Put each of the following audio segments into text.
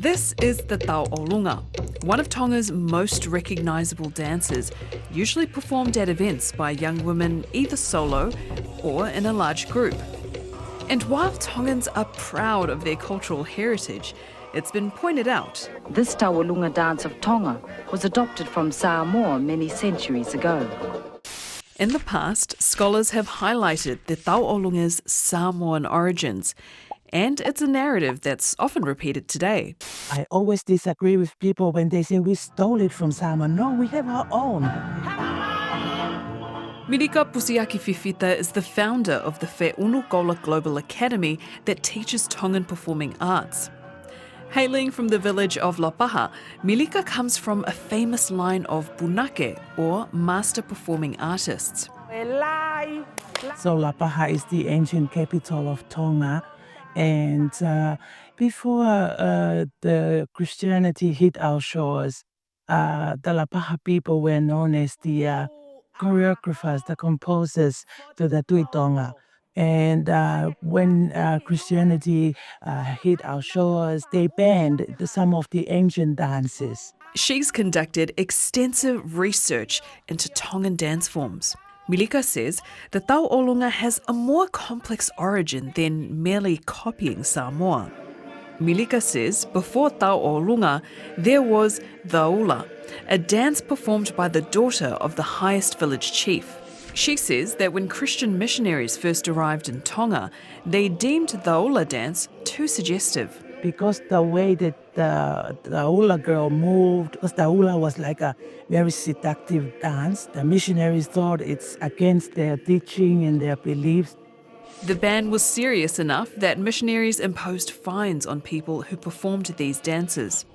This is the Taoonga, one of Tonga's most recognisable dances, usually performed at events by young women either solo or in a large group. And while Tongans are proud of their cultural heritage, it's been pointed out. This Taoonga dance of Tonga was adopted from Samoa many centuries ago. In the past, scholars have highlighted the Taoonga's Samoan origins, and it's a narrative that's often repeated today. I always disagree with people when they say we stole it from Samoa. No, we have our own. Milika Pusiaki-Fifita is the founder of the Wheunukola Global Academy that teaches Tongan performing arts. Hailing from the village of Lolohea, Milika comes from a famous line of Punake, or Master Performing Artists. So Lolohea is the ancient capital of Tonga. And before the Christianity hit our shores, the Lolohea people were known as the choreographers, the composers to the Tui Tonga. And when Christianity hit our shores, they banned some of the ancient dances. She's conducted extensive research into Tongan dance forms. Milika says the Taoonga has a more complex origin than merely copying Samoa. Milika says before Taoonga, there was Raela, a dance performed by the daughter of the highest village chief. She says that when Christian missionaries first arrived in Tonga, they deemed the Raela dance too suggestive. Because the way that the Raela girl moved, because the Raela was like a very seductive dance, the missionaries thought it's against their teaching and their beliefs. The ban was serious enough that missionaries imposed fines on people who performed these dances.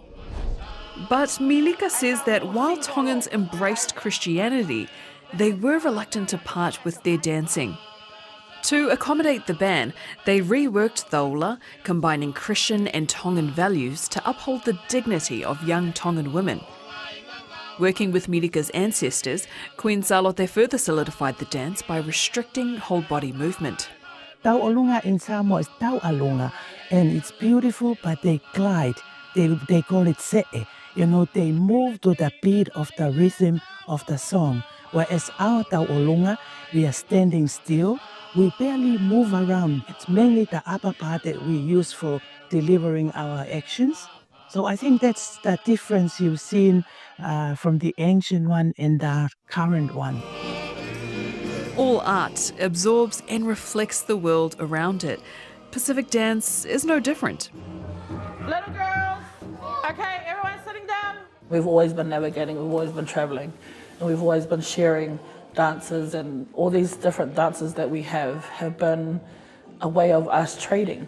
But Milika says that while Tongans embraced Christianity, they were reluctant to part with their dancing. To accommodate the ban, they reworked Raela, combining Christian and Tongan values to uphold the dignity of young Tongan women. Working with Milika's ancestors, Queen Salote further solidified the dance by restricting whole-body movement. Taoonga in Samoa is Taoonga, and it's beautiful, but they glide. They call it se'e. You know, they move to the beat of the rhythm of the song. Whereas our Taoonga, we are standing still. We barely move around. It's mainly the upper part that we use for delivering our actions. So I think that's the difference you've seen from the ancient one and the current one. All art absorbs and reflects the world around it. Pacific dance is no different. Little girls, okay, everyone sitting down. We've always been navigating, we've always been traveling, and we've always been sharing dances, and all these different dances that we have been a way of us trading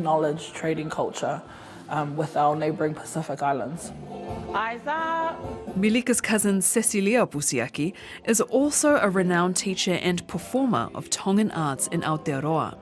knowledge, trading culture with our neighbouring Pacific islands. Eyes up. Milika's cousin Cecilia Pusiaki is also a renowned teacher and performer of Tongan arts in Aotearoa.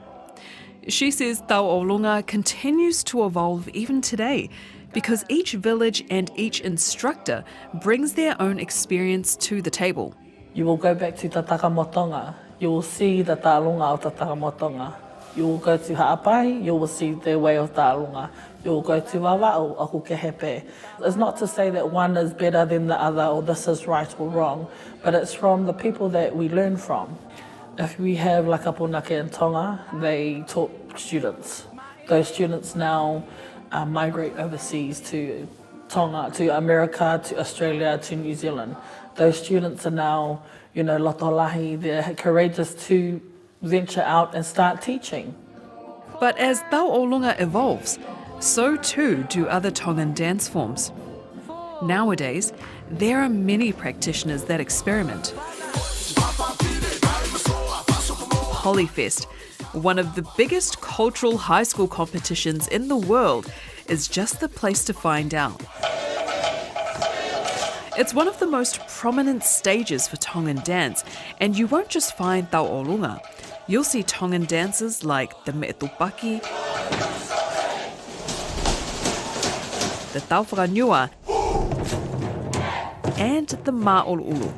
She says Taoonga continues to evolve even today because each village and each instructor brings their own experience to the table. You will go back to Te Takamotonga, you will see the Taoonga of Te Takamotonga. You will go to Ha'apai, you will see their way of Taoonga. You will go to Wawa'u, Aku Kehepe. It's not to say that one is better than the other or this is right or wrong, but it's from the people that we learn from. If we have like a Punake in Tonga, they taught students. Those students now migrate overseas to Tonga, to America, to Australia, to New Zealand. Those students are now, lotolahi, they're courageous to venture out and start teaching. But as Taoonga evolves, so too do other Tongan dance forms. Nowadays, there are many practitioners that experiment. Hollyfest, one of the biggest cultural high school competitions in the world, is just the place to find out. It's one of the most prominent stages for Tongan dance, and you won't just find Taoonga. You'll see Tongan dances like the me'etupaki, the tauwhakaniua, and the ma'olulu.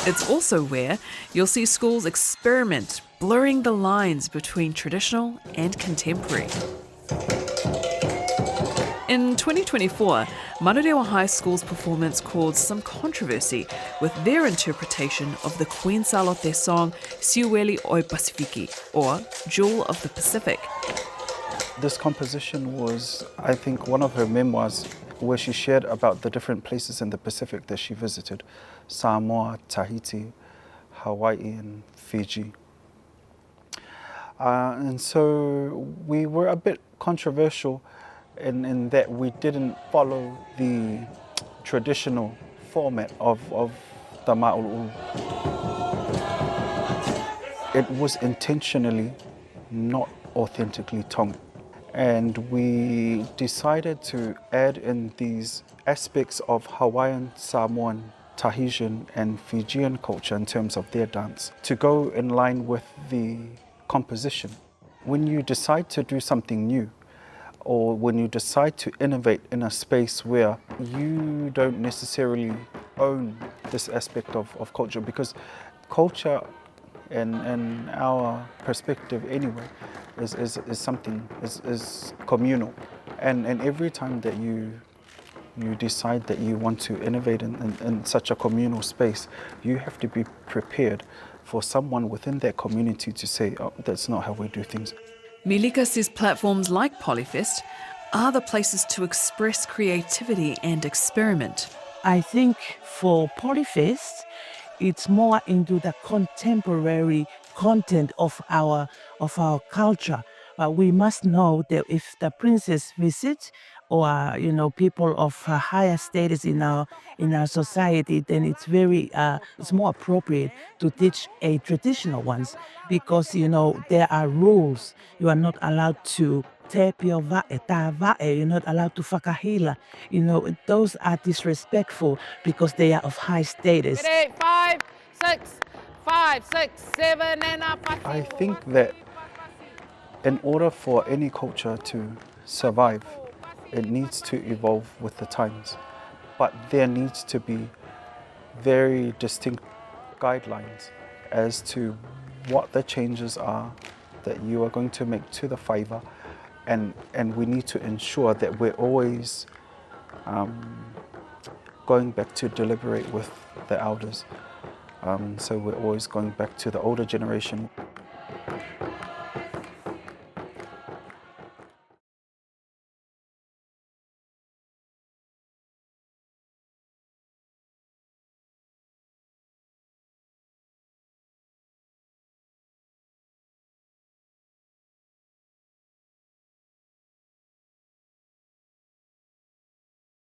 It's also where you'll see schools experiment, blurring the lines between traditional and contemporary. In 2024, Manurewa High School's performance caused some controversy with their interpretation of the Queen Salote song Siueli oi Pasifiki, or Jewel of the Pacific. This composition was, I think, one of her memoirs where she shared about the different places in the Pacific that she visited: Samoa, Tahiti, Hawaii, and Fiji. And so we were a bit controversial in that we didn't follow the traditional format of the ma'ululu. It was intentionally not authentically Tongan. And we decided to add in these aspects of Hawaiian, Samoan, Tahitian and Fijian culture in terms of their dance to go in line with the composition. When you decide to do something new, or when you decide to innovate in a space where you don't necessarily own this aspect of culture, because culture in our perspective anyway is something, is communal. And every time that you decide that you want to innovate in such a communal space, you have to be prepared for someone within that community to say, oh, that's not how we do things. Milika says platforms like Polyfest are the places to express creativity and experiment. I think for Polyfest, it's more into the contemporary content of our culture. We must know that if the princess visits, or people of higher status in our society, then it's it's more appropriate to teach a traditional ones, because there are rules. You are not allowed to tap your va'e, tā va'e. You're not allowed to whakahila. Those are disrespectful because they are of high status. 5, 6, 5, 6, 7, and up. I think that in order for any culture to survive, it needs to evolve with the times. But there needs to be very distinct guidelines as to what the changes are that you are going to make to the whaiva, and we need to ensure that we're always going back to deliberate with the elders. So we're always going back to the older generation.